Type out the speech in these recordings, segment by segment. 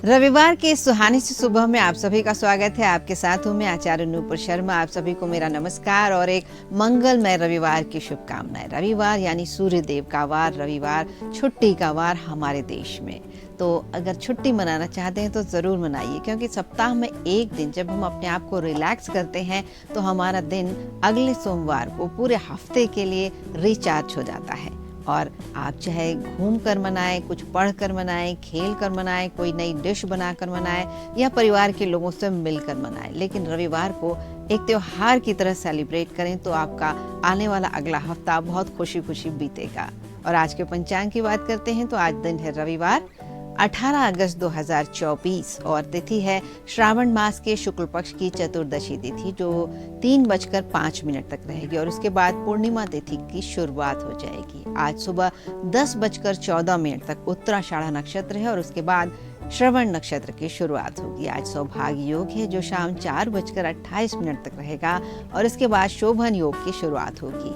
रविवार के इस सुहानी सी सुबह में आप सभी का स्वागत है। आपके साथ हूँ मैं आचार्य नूपुर शर्मा। आप सभी को मेरा नमस्कार और एक मंगलमय रविवार की शुभकामनाएं। रविवार यानी सूर्य देव का वार, रविवार छुट्टी का वार हमारे देश में। तो अगर छुट्टी मनाना चाहते हैं तो ज़रूर मनाइए, क्योंकि सप्ताह में एक दिन जब हम अपने आप को रिलैक्स करते हैं तो हमारा दिन अगले सोमवार को पूरे हफ्ते के लिए रिचार्ज हो जाता है। और आप चाहे घूम कर मनाएं, कुछ पढ़ कर मनाएं, खेल कर मनाएं, कोई नई डिश बना कर मनाएं या परिवार के लोगों से मिलकर मनाएं, लेकिन रविवार को एक त्योहार की तरह सेलिब्रेट करें तो आपका आने वाला अगला हफ्ता बहुत खुशी खुशी बीतेगा। और आज के पंचांग की बात करते हैं तो आज दिन है रविवार 18 अगस्त 2024 और तिथि है श्रावण मास के शुक्ल पक्ष की चतुर्दशी तिथि, जो 3:05 तक रहेगी और उसके बाद पूर्णिमा तिथि की शुरुआत हो जाएगी। आज सुबह 10:14 तक उत्तराषाढ़ा नक्षत्र है और उसके बाद श्रवण नक्षत्र की शुरुआत होगी। आज सौभाग्य योग है जो शाम 4:28 तक रहेगा और इसके बाद शोभन योग की शुरुआत होगी।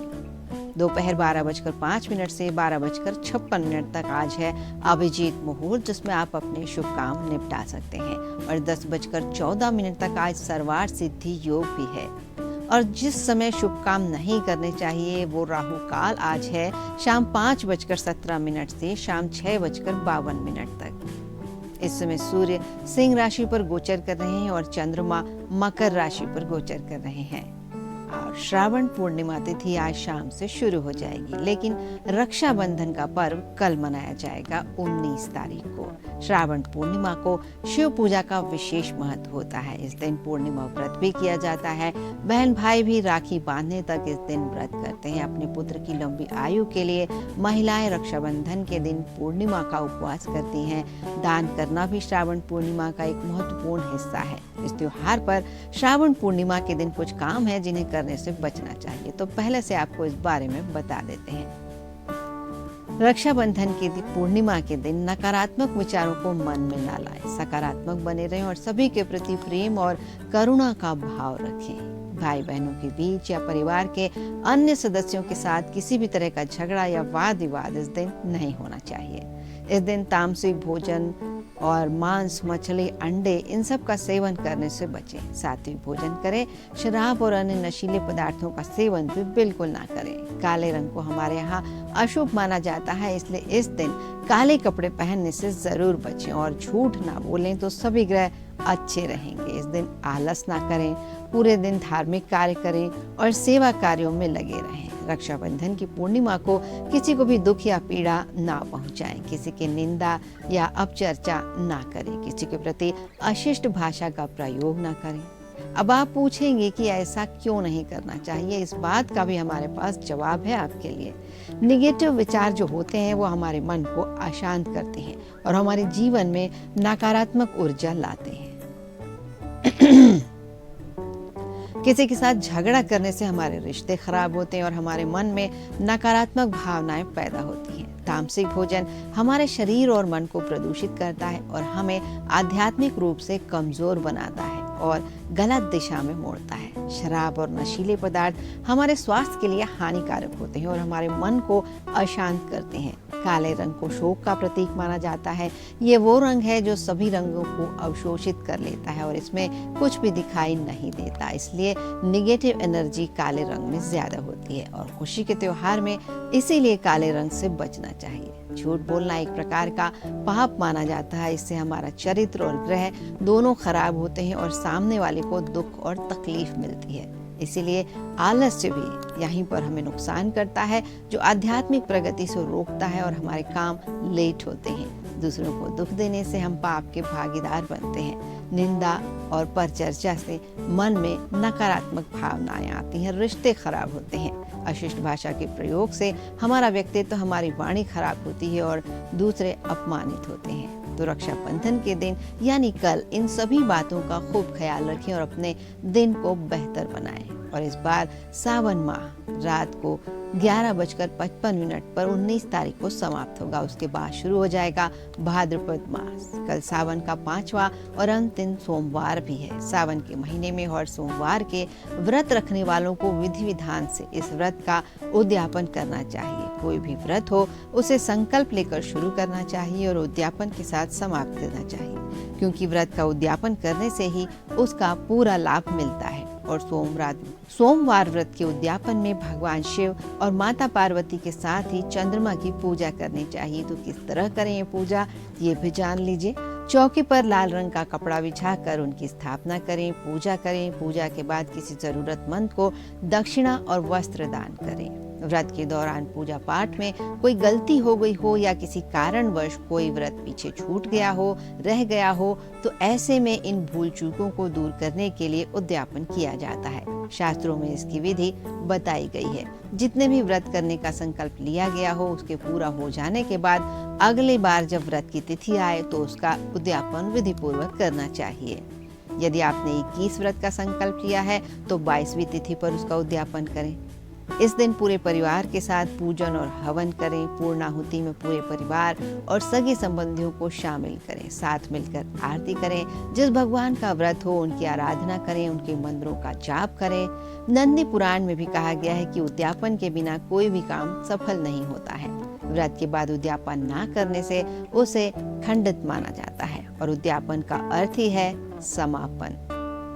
दोपहर 12:05 से 12:56 तक आज है अभिजीत मुहूर्त, जिसमें आप अपने शुभ काम निपटा सकते हैं। और 10:14 तक आज सर्वार्थ सिद्धि योग भी है। और जिस समय शुभ काम नहीं करने चाहिए वो राहु काल आज है शाम 5:17 से शाम 6:52 तक। इस समय सूर्य सिंह राशि पर गोचर कर रहे हैं और चंद्रमा मकर राशि पर गोचर कर रहे हैं। और श्रावण पूर्णिमा तिथि आज शाम से शुरू हो जाएगी, लेकिन रक्षाबंधन का पर्व कल मनाया जाएगा 19 तारीख को। श्रावण पूर्णिमा को शिव पूजा का विशेष महत्व होता है। इस दिन पूर्णिमा व्रत भी किया जाता है। बहन भाई भी राखी बांधने तक इस दिन व्रत करते हैं। अपने पुत्र की लंबी आयु के लिए महिलाएं रक्षाबंधन के दिन पूर्णिमा का उपवास करती हैं। दान करना भी श्रावण पूर्णिमा का एक महत्वपूर्ण हिस्सा है। इस त्योहार पर श्रावण पूर्णिमा के दिन कुछ काम है जिन्हें करने से बचना चाहिए, तो पहले से आपको इस बारे में बता देते हैं। रक्षाबंधन की पूर्णिमा के दिन नकारात्मक विचारों को मन में न लाएं, सकारात्मक बने रहें और सभी के प्रति प्रेम और करुणा का भाव रखें। भाई बहनों के बीच या परिवार के अन्य सदस्यों के साथ किसी भी तरह का झगड़ा या वाद विवाद इस दिन नहीं होना चाहिए। इस दिन तामसिक भोजन और मांस, मछली, अंडे इन सब का सेवन करने से बचें। सात्विक भोजन करें। शराब और अन्य नशीले पदार्थों का सेवन भी बिल्कुल ना करें। काले रंग को हमारे यहाँ अशुभ माना जाता है, इसलिए इस दिन काले कपड़े पहनने से जरूर बचें और झूठ ना बोलें तो सभी ग्रह अच्छे रहेंगे। इस दिन आलस ना करें, पूरे दिन धार्मिक कार्य करें और सेवा कार्यों में लगे रहें। रक्षाबंधन की पूर्णिमा को किसी को भी दुख या पीड़ा ना पहुंचाएं। किसी की निंदा या अपचर्चा ना करें। किसी के प्रति अशिष्ट भाषा का प्रयोग ना करें। अब आप पूछेंगे कि ऐसा क्यों नहीं करना चाहिए। इस बात का भी हमारे पास जवाब है आपके लिए। निगेटिव विचार जो होते हैं वो हमारे मन को अशांत करते हैं और हमारे जीवन में नकारात्मक ऊर्जा लाते हैं। किसी के साथ झगड़ा करने से हमारे रिश्ते खराब होते हैं और हमारे मन में नकारात्मक भावनाएं पैदा होती हैं। तामसिक भोजन हमारे शरीर और मन को प्रदूषित करता है और हमें आध्यात्मिक रूप से कमजोर बनाता है और गलत दिशा में मोड़ता है। शराब और नशीले पदार्थ हमारे स्वास्थ्य के लिए हानिकारक होते हैं और हमारे मन को अशांत करते हैं। काले रंग को शोक का प्रतीक माना जाता है। ये वो रंग है जो सभी रंगों को अवशोषित कर लेता है और इसमें कुछ भी दिखाई नहीं देता, इसलिए निगेटिव एनर्जी काले रंग में ज्यादा होती है और खुशी के त्योहार में इसीलिए काले रंग से बचना चाहिए। झूठ बोलना एक प्रकार का पाप माना जाता है। इससे हमारा चरित्र और ग्रह दोनों खराब होते हैं और सामने वाले को दुख और तकलीफ मिलती है। इसीलिए आलस्य भी यहीं पर हमें नुकसान करता है, जो आध्यात्मिक प्रगति से रोकता है और हमारे काम लेट होते हैं। दूसरों को दुख देने से हम पाप के भागीदार बनते हैं। निंदा और परचर्चा से मन में नकारात्मक भावनाएं आती हैं, रिश्ते खराब होते हैं। अशिष्ट भाषा के प्रयोग से हमारा व्यक्तित्व, हमारी वाणी खराब होती है और दूसरे अपमानित होते हैं। तो रक्षाबंधन के दिन यानी कल इन सभी बातों का खूब ख्याल रखें और अपने दिन को बेहतर बनाएं। और इस बार सावन माह रात को 11:55 पर 19 तारीख को समाप्त होगा। उसके बाद शुरू हो जाएगा भाद्रपद मास। कल सावन का 5वां और अंतिम सोमवार भी है। सावन के महीने में हर सोमवार के व्रत रखने वालों को विधि विधान से इस व्रत का उद्यापन करना चाहिए। कोई भी व्रत हो उसे संकल्प लेकर शुरू करना चाहिए और उद्यापन के साथ समाप्त करना चाहिए, क्योंकि व्रत का उद्यापन करने से ही उसका पूरा लाभ मिलता है। और सोमवार व्रत के उद्यापन में भगवान शिव और माता पार्वती के साथ ही चंद्रमा की पूजा करनी चाहिए। तो किस तरह करें ये पूजा, ये भी जान लीजिए। चौकी पर लाल रंग का कपड़ा बिछाकर उनकी स्थापना करें, पूजा करें। पूजा के बाद किसी जरूरतमंद को दक्षिणा और वस्त्र दान करें। व्रत के दौरान पूजा पाठ में कोई गलती हो गई हो या किसी कारणवश कोई व्रत पीछे छूट गया हो, रह गया हो, तो ऐसे में इन भूल चूकों को दूर करने के लिए उद्यापन किया जाता है। शास्त्रों में इसकी विधि बताई गई है। जितने भी व्रत करने का संकल्प लिया गया हो, उसके पूरा हो जाने के बाद अगली बार जब व्रत की तिथि आए तो उसका उद्यापन विधि पूर्वक करना चाहिए। यदि आपने 21 व्रत का संकल्प लिया है तो 22वीं तिथि पर उसका उद्यापन करें। इस दिन पूरे परिवार के साथ पूजन और हवन करें। पूर्णाहुति में पूरे परिवार और सगे संबंधियों को शामिल करें। साथ मिलकर आरती करें। जिस भगवान का व्रत हो उनकी आराधना करें, उनके मंत्रों का जाप करें। नंदी पुराण में भी कहा गया है कि उद्यापन के बिना कोई भी काम सफल नहीं होता है। व्रत के बाद उद्यापन ना करने से उसे खंडित माना जाता है और उद्यापन का अर्थ ही है समापन।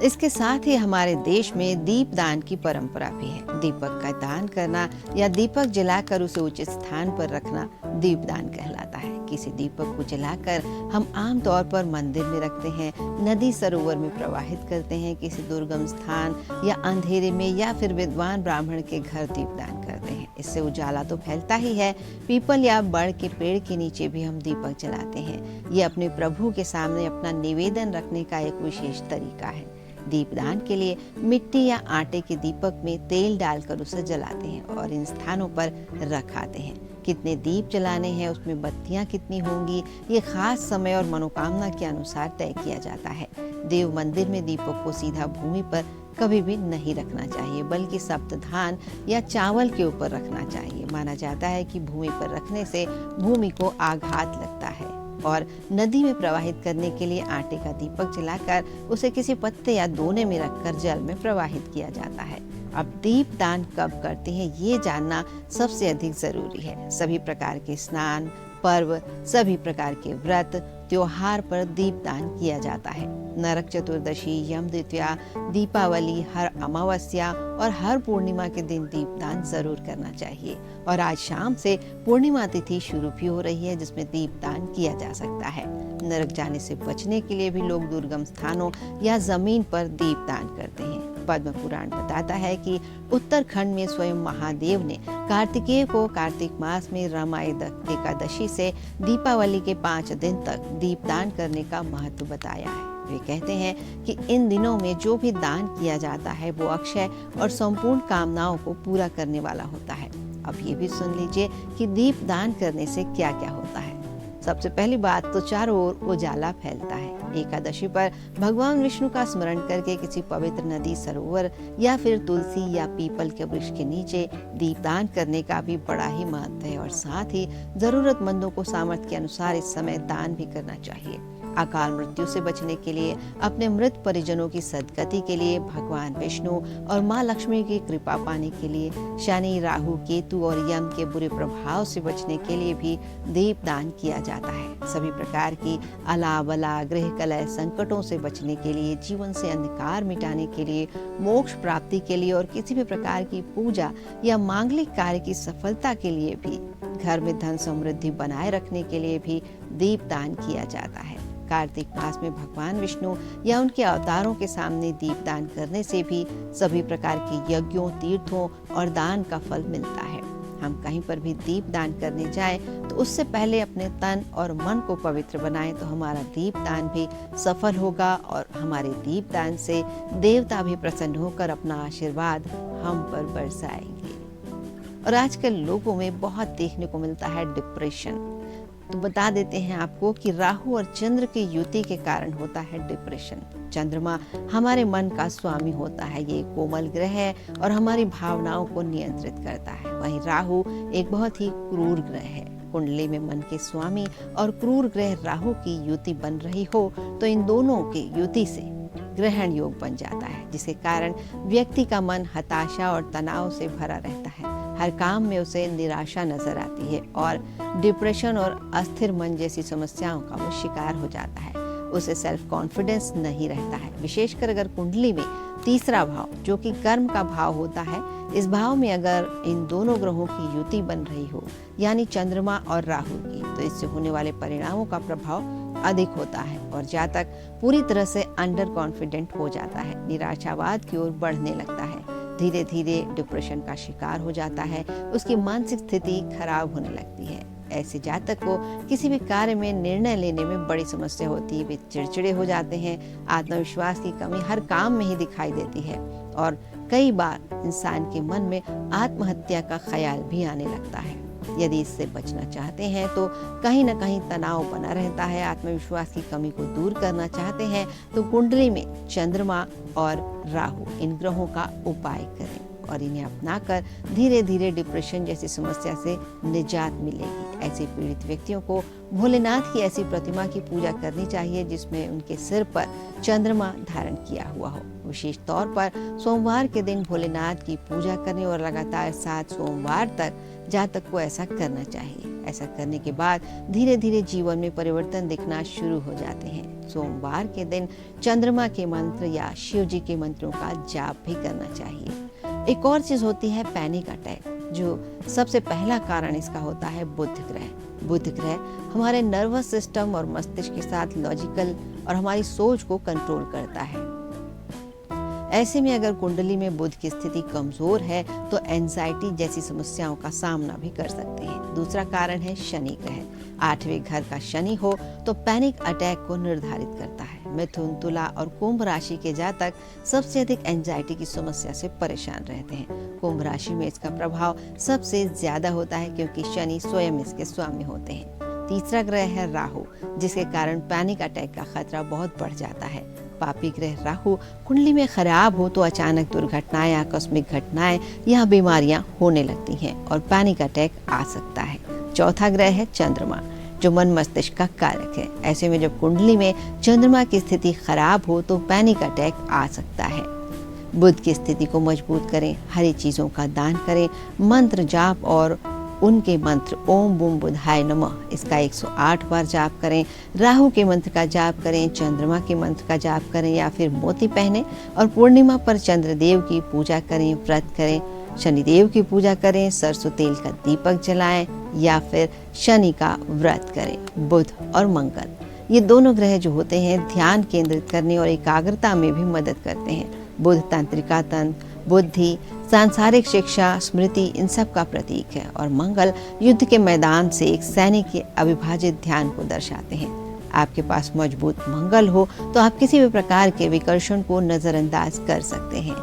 इसके साथ ही हमारे देश में दीप दान की परंपरा भी है। दीपक का दान करना या दीपक जलाकर उसे उचित स्थान पर रखना दीप दान कहलाता है। किसी दीपक को जलाकर हम आम तौर पर मंदिर में रखते हैं, नदी सरोवर में प्रवाहित करते हैं, किसी दुर्गम स्थान या अंधेरे में या फिर विद्वान ब्राह्मण के घर दीपदान करते हैं। इससे उजाला तो फैलता ही है। पीपल या बड़ के पेड़ के नीचे भी हम दीपक जलाते हैं। ये अपने प्रभु के सामने अपना निवेदन रखने का एक विशेष तरीका है। दीपदान के लिए मिट्टी या आटे के दीपक में तेल डालकर उसे जलाते हैं और इन स्थानों पर रखाते हैं। कितने दीप जलाने हैं, उसमें बत्तियां कितनी होंगी, ये खास समय और मनोकामना के अनुसार तय किया जाता है। देव मंदिर में दीपक को सीधा भूमि पर कभी भी नहीं रखना चाहिए, बल्कि सप्तधान या चावल के ऊपर रखना चाहिए। माना जाता है कि भूमि पर रखने से भूमि को आघात लगता है। और नदी में प्रवाहित करने के लिए आटे का दीपक जलाकर उसे किसी पत्ते या दोने में रखकर जल में प्रवाहित किया जाता है। अब दीप दान कब करते हैं ये जानना सबसे अधिक जरूरी है। सभी प्रकार के स्नान, पर्व, सभी प्रकार के व्रत, त्योहार पर दीपदान किया जाता है। नरक चतुर्दशी, यम द्वितीया, दीपावली, हर अमावस्या और हर पूर्णिमा के दिन दीपदान जरूर करना चाहिए। और आज शाम से पूर्णिमा तिथि शुरू भी हो रही है जिसमें दीपदान किया जा सकता है। नरक जाने से बचने के लिए भी लोग दुर्गम स्थानों या जमीन पर दीपदान करते हैं। पद्म पुराण बताता है कि उत्तराखंड में स्वयं महादेव ने कार्तिकेय को कार्तिक मास में रमा एकादशी से दीपावली के 5 दिन तक दीपदान करने का महत्व बताया है। वे कहते हैं कि इन दिनों में जो भी दान किया जाता है वो अक्षय और संपूर्ण कामनाओं को पूरा करने वाला होता है। अब ये भी सुन लीजिए कि दीप दान करने से क्या क्या होता है। सबसे पहली बात तो चारों ओर उजाला फैलता है। एकादशी पर भगवान विष्णु का स्मरण करके किसी पवित्र नदी, सरोवर या फिर तुलसी या पीपल के वृक्ष के नीचे दीपदान करने का भी बड़ा ही महत्व है। और साथ ही जरूरतमंदों को सामर्थ्य के अनुसार इस समय दान भी करना चाहिए। अकाल मृत्यु से बचने के लिए, अपने मृत परिजनों की सद्गति के लिए, भगवान विष्णु और माँ लक्ष्मी की कृपा पाने के लिए, शनि, राहु, केतु और यम के बुरे प्रभाव से बचने के लिए भी दीपदान किया जाता है। सभी प्रकार की अला बला, गृह कलह, संकटों से बचने के लिए, जीवन से अंधकार मिटाने के लिए, मोक्ष प्राप्ति के लिए और किसी भी प्रकार की पूजा या मांगलिक कार्य की सफलता के लिए भी, घर में धन समृद्धि बनाए रखने के लिए भी दीपदान किया जाता है। कार्तिक मास में भगवान विष्णु या उनके अवतारों के सामने दीपदान करने से भी सभी प्रकार के यज्ञों, तीर्थों और दान का फल मिलता है। हम कहीं पर भी दीप दान करने जाएं तो उससे पहले अपने तन और मन को पवित्र बनाएं तो हमारा दीप दान भी सफल होगा और हमारे दीप दान से देवता भी प्रसन्न होकर अपना आशीर्वाद हम पर बरसाएंगे। और आजकल लोगों में बहुत देखने को मिलता है डिप्रेशन। तो बता देते हैं आपको कि राहु और चंद्र की युति के कारण होता है डिप्रेशन। चंद्रमा हमारे मन का स्वामी होता है, ये कोमल ग्रह है और हमारी भावनाओं को नियंत्रित करता है। वहीं राहु एक बहुत ही क्रूर ग्रह है। कुंडली में मन के स्वामी और क्रूर ग्रह राहु की युति बन रही हो तो इन दोनों की युति से ग्रहण योग बन जाता है, जिसके कारण व्यक्ति का मन हताशा और तनाव से भरा रहता है। हर काम में उसे निराशा नजर आती है और डिप्रेशन और अस्थिर मन जैसी समस्याओं का वो शिकार हो जाता है। उसे सेल्फ कॉन्फिडेंस नहीं रहता है। विशेषकर अगर कुंडली में तीसरा भाव जो कि कर्म का भाव होता है, इस भाव में अगर इन दोनों ग्रहों की युति बन रही हो, यानी चंद्रमा और राहु की, तो इससे होने वाले परिणामों का प्रभाव अधिक होता है और जातक पूरी तरह से अंडर कॉन्फिडेंट हो जाता है, निराशावाद की ओर बढ़ने लगता है, धीरे धीरे डिप्रेशन का शिकार हो जाता है, उसकी मानसिक स्थिति खराब होने लगती है। ऐसे जातक को किसी भी कार्य में निर्णय लेने में बड़ी समस्या होती है, वे चिड़चिड़े हो जाते हैं, आत्मविश्वास की कमी हर काम में ही दिखाई देती है और कई बार इंसान के मन में आत्महत्या का ख्याल भी आने लगता है। यदि इससे बचना चाहते हैं तो कहीं न कहीं तनाव बना रहता है, आत्मविश्वास की कमी को दूर करना चाहते हैं तो कुंडली में चंद्रमा और राहु इन ग्रहों का उपाय करें और इन्हें अपनाकर धीरे धीरे डिप्रेशन जैसी समस्या से निजात मिलेगी। ऐसे पीड़ित व्यक्तियों को भोलेनाथ की ऐसी प्रतिमा की पूजा करनी चाहिए जिसमें उनके सिर पर चंद्रमा धारण किया हुआ हो। विशेष तौर पर सोमवार के दिन भोलेनाथ की पूजा करने और लगातार 7 सोमवार तक जातक को ऐसा करना चाहिए। ऐसा करने के बाद धीरे धीरे जीवन में परिवर्तन दिखना शुरू हो जाते हैं। सोमवार के दिन चंद्रमा के मंत्र या शिव जी के मंत्रों का जाप भी करना चाहिए। एक और चीज होती है पैनिक अटैक, जो सबसे पहला कारण इसका होता है बुध ग्रह। बुध ग्रह हमारे नर्वस सिस्टम और मस्तिष्क के साथ लॉजिकल और हमारी सोच को कंट्रोल करता है। ऐसे में अगर कुंडली में बुध की स्थिति कमजोर है तो एंजाइटी जैसी समस्याओं का सामना भी कर सकते हैं। दूसरा कारण है शनि ग्रह। 8वें घर का शनि हो तो पैनिक अटैक को निर्धारित करता है। मिथुन, तुला और कुंभ राशि के जातक सबसे अधिक एंजाइटी की समस्या से परेशान रहते हैं। कुंभ राशि में इसका प्रभाव सबसे ज्यादा होता है क्योंकि शनि स्वयं इसके स्वामी होते हैं। तीसरा ग्रह है राहु, जिसके कारण पैनिक अटैक का खतरा बहुत बढ़ जाता है। पापी ग्रह राहु कुंडली में खराब हो तो अचानक दुर्घटनाएं, आकस्मिक घटनाएं या बीमारियां होने लगती हैं और पैनिक अटैक आ सकता है। चौथा ग्रह है चंद्रमा, जो मन मस्तिष्क का कारक है। ऐसे में जब कुंडली में चंद्रमा की स्थिति खराब हो तो पैनिक अटैक आ सकता है। बुध की स्थिति को मजबूत करें, हरी चीजों का दान करें, मंत्र जाप और उनके मंत्र ओम बूम बुधाय नमः इसका 108 बार जाप करें। राहु के मंत्र का जाप करें, चंद्रमा के मंत्र का जाप करें या फिर मोती पहने और पूर्णिमा पर चंद्रदेव की पूजा करें, व्रत करें, शनिदेव की पूजा करें, सरसों तेल का दीपक जलाएं या फिर शनि का व्रत करें। बुध और मंगल ये दोनों ग्रह जो होते हैं ध्यान केंद्रित करने और एकाग्रता में भी मदद करते हैं। बुध तंत्रिका तंत्र, बुद्धि, सांसारिक शिक्षा, स्मृति इन सब का प्रतीक है और मंगल युद्ध के मैदान से एक सैनिक के अविभाजित ध्यान को दर्शाते हैं। आपके पास मजबूत मंगल हो तो आप किसी भी प्रकार के विकर्षण को नजरअंदाज कर सकते हैं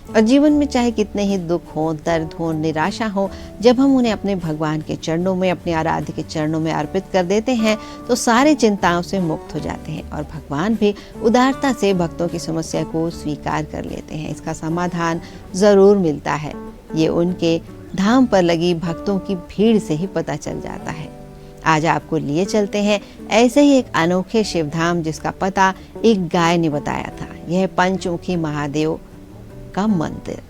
और जीवन में चाहे कितने ही दुख हो, दर्द हो, निराशा हो, जब हम उन्हें अपने भगवान के चरणों में, अपने आराध्य के चरणों में अर्पित कर देते हैं तो सारी चिंताओं से मुक्त हो जाते हैं और भगवान भी उदारता से भक्तों की समस्या को स्वीकार कर लेते हैं। इसका समाधान जरूर मिलता है। ये उनके धाम पर लगी भक्तों की भीड़ से ही पता चल जाता है। आज आपको लिए चलते हैं ऐसे ही एक अनोखे शिवधाम जिसका पता एक गाय ने बताया था। यह पंचमुखी महादेव का मंदिर।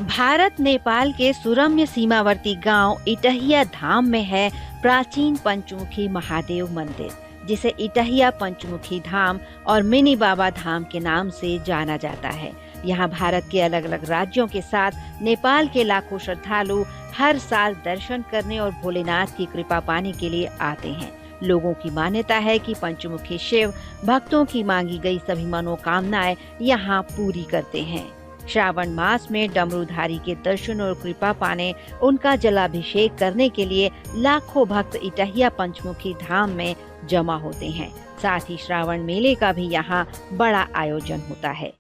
भारत नेपाल के सुरम्य सीमावर्ती गांव इटहिया धाम में है प्राचीन पंचमुखी महादेव मंदिर, जिसे इटहिया पंचमुखी धाम और मिनी बाबा धाम के नाम से जाना जाता है। यहाँ भारत के अलग अलग राज्यों के साथ नेपाल के लाखों श्रद्धालु हर साल दर्शन करने और भोलेनाथ की कृपा पाने के लिए आते हैं। लोगों की मान्यता है कि पंचमुखी शिव भक्तों की मांगी गई सभी मनोकामनाएं यहाँ पूरी करते हैं। श्रावण मास में डमरूधारी के दर्शन और कृपा पाने, उनका जलाभिषेक करने के लिए लाखों भक्त इटहिया पंचमुखी धाम में जमा होते हैं। साथ ही श्रावण मेले का भी यहाँ बड़ा आयोजन होता है।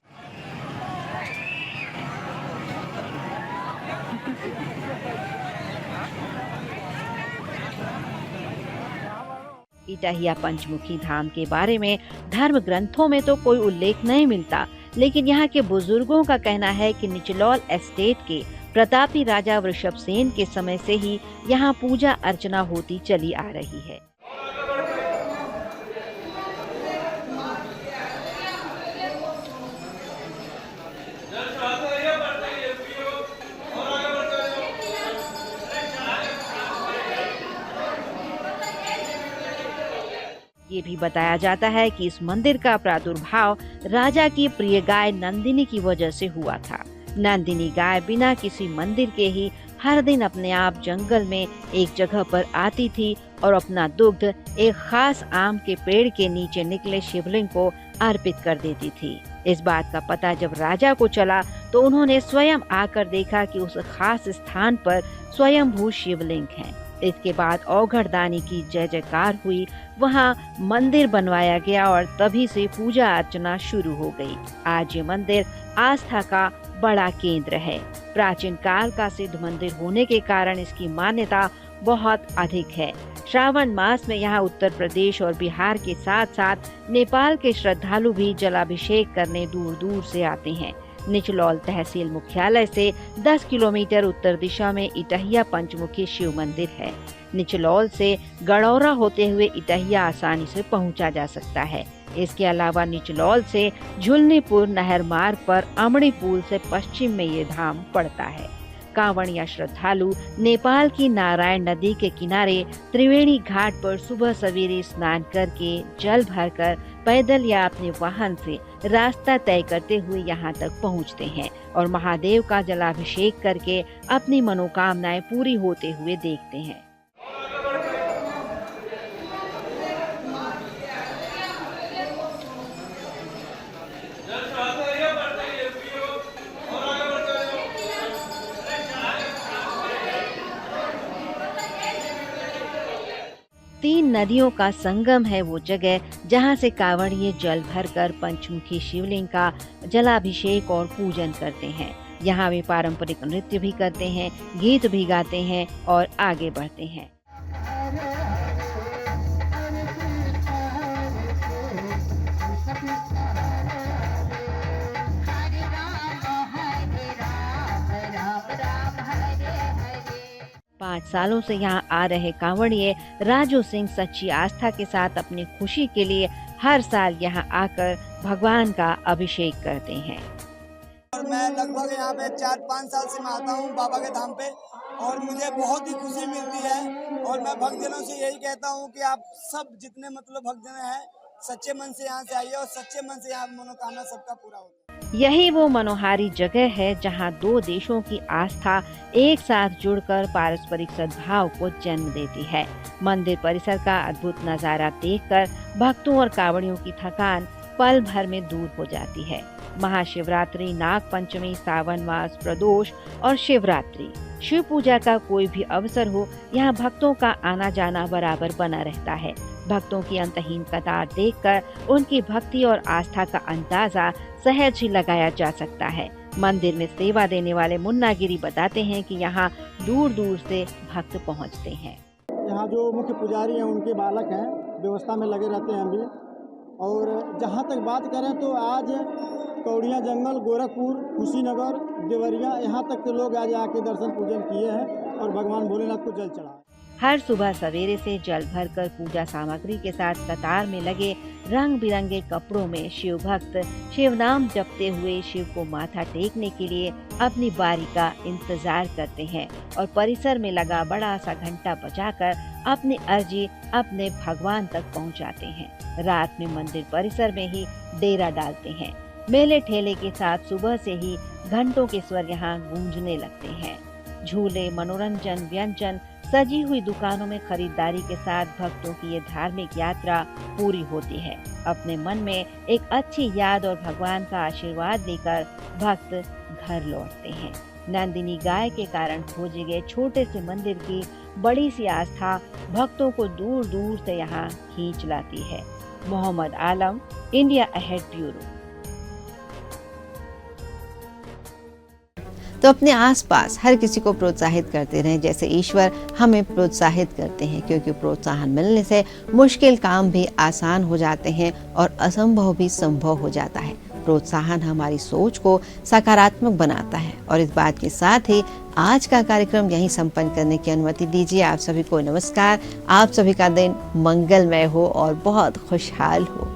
इटहिया पंचमुखी धाम के बारे में धर्म ग्रंथों में तो कोई उल्लेख नहीं मिलता, लेकिन यहाँ के बुजुर्गों का कहना है कि निचलौल एस्टेट के प्रतापी राजा वृषभसेन के समय से ही यहाँ पूजा अर्चना होती चली आ रही है। ये भी बताया जाता है कि इस मंदिर का प्रादुर्भाव राजा की प्रिय गाय नंदिनी की वजह से हुआ था। नंदिनी गाय बिना किसी मंदिर के ही हर दिन अपने आप जंगल में एक जगह पर आती थी और अपना दुग्ध एक खास आम के पेड़ के नीचे निकले शिवलिंग को अर्पित कर देती थी। इस बात का पता जब राजा को चला तो उन्होंने स्वयं आकर देखा कि उस खास स्थान पर स्वयंभू शिवलिंग है। इसके बाद औघड़दानी की जय जयकार हुई, वहाँ मंदिर बनवाया गया और तभी से पूजा अर्चना शुरू हो गई। आज ये मंदिर आस्था का बड़ा केंद्र है। प्राचीन काल का सिद्ध मंदिर होने के कारण इसकी मान्यता बहुत अधिक है। श्रावण मास में यहाँ उत्तर प्रदेश और बिहार के साथ साथ नेपाल के श्रद्धालु भी जलाभिषेक करने दूर दूर से आते हैं। निचलौल तहसील मुख्यालय से 10 किलोमीटर उत्तर दिशा में इटहिया पंचमुखी शिव मंदिर है। निचलौल से गड़ौरा होते हुए इटहिया आसानी से पहुंचा जा सकता है। इसके अलावा निचलौल से झुलनीपुर नहर मार्ग पर अमड़ी पुल से पश्चिम में ये धाम पड़ता है। कांवड़िया श्रद्धालु नेपाल की नारायण नदी के किनारे त्रिवेणी घाट पर सुबह सवेरे स्नान करके जल भरकर पैदल या अपने वाहन से रास्ता तय करते हुए यहाँ तक पहुँचते हैं और महादेव का जलाभिषेक करके अपनी मनोकामनाएं पूरी होते हुए देखते हैं। तीन नदियों का संगम है वो जगह जहाँ से कांवड़िये जल भरकर पंचमुखी शिवलिंग का जलाभिषेक और पूजन करते हैं। यहाँ वे पारंपरिक नृत्य भी करते हैं, गीत भी गाते हैं और आगे बढ़ते हैं। पाँच सालों से यहाँ आ रहे कांवड़िये राजू सिंह सच्ची आस्था के साथ अपनी खुशी के लिए हर साल यहाँ आकर भगवान का अभिषेक करते हैं। और मैं लगभग यहाँ पे 4-5 साल से मैं आता हूँ बाबा के धाम पे और मुझे बहुत ही खुशी मिलती है। और मैं भक्तजनों से यही कहता हूँ कि आप सब जितने मतलब भक्तजन हैं सच्चे मन से यहाँ से आइए और सच्चे मन से यहाँ मनोकामना सबका पूरा होगा। यही वो मनोहारी जगह है जहाँ दो देशों की आस्था एक साथ जुड़कर पारस्परिक सद्भाव को जन्म देती है। मंदिर परिसर का अद्भुत नजारा देखकर भक्तों और कांवड़ियों की थकान पल भर में दूर हो जाती है। महाशिवरात्रि, नाग पंचमी, सावन मास, प्रदोष और शिवरात्रि, शिव पूजा का कोई भी अवसर हो, यहाँ भक्तों का आना जाना बराबर बना रहता है। भक्तों की अंतहीन कतार देखकर उनकी भक्ति और आस्था का अंदाजा सहज ही लगाया जा सकता है। मंदिर में सेवा देने वाले मुन्ना गिरी बताते हैं कि यहाँ दूर दूर से भक्त पहुँचते हैं। यहाँ जो मुख्य पुजारी हैं उनके बालक हैं, व्यवस्था में लगे रहते हैं हम भी। और जहाँ तक बात करें तो आज कौड़िया जंगल, गोरखपुर, कुशीनगर, देवरिया, यहाँ तक के लोग आज आके दर्शन पूजन किए हैं और भगवान भोलेनाथ को जल चढ़ाया। हर सुबह सवेरे से जल भरकर पूजा सामग्री के साथ कतार में लगे रंग बिरंगे कपड़ों में शिव भक्त शिव नाम जपते हुए शिव को माथा टेकने के लिए अपनी बारी का इंतजार करते हैं और परिसर में लगा बड़ा सा घंटा बजाकर अपनी अर्जी अपने भगवान तक पहुंचाते हैं। रात में मंदिर परिसर में ही डेरा डालते हैं। मेले ठेले के साथ सुबह से ही घंटों के स्वर यहाँ गूंजने लगते हैं। झूले, मनोरंजन, व्यंजन, सजी हुई दुकानों में खरीदारी के साथ भक्तों की ये धार्मिक यात्रा पूरी होती है। अपने मन में एक अच्छी याद और भगवान का आशीर्वाद लेकर भक्त घर लौटते हैं। नंदिनी गाय के कारण खोजे गए छोटे से मंदिर की बड़ी सी आस्था भक्तों को दूर दूर से यहाँ खींच लाती है। मोहम्मद आलम, इंडिया अहेड ब्यूरो। तो अपने आसपास हर किसी को प्रोत्साहित करते रहें जैसे ईश्वर हमें प्रोत्साहित करते हैं, क्योंकि प्रोत्साहन मिलने से मुश्किल काम भी आसान हो जाते हैं और असंभव भी संभव हो जाता है। प्रोत्साहन हमारी सोच को सकारात्मक बनाता है। और इस बात के साथ ही आज का कार्यक्रम यहीं संपन्न करने की अनुमति दीजिए। आप सभी को नमस्कार। आप सभी का दिन मंगलमय हो और बहुत खुशहाल हो।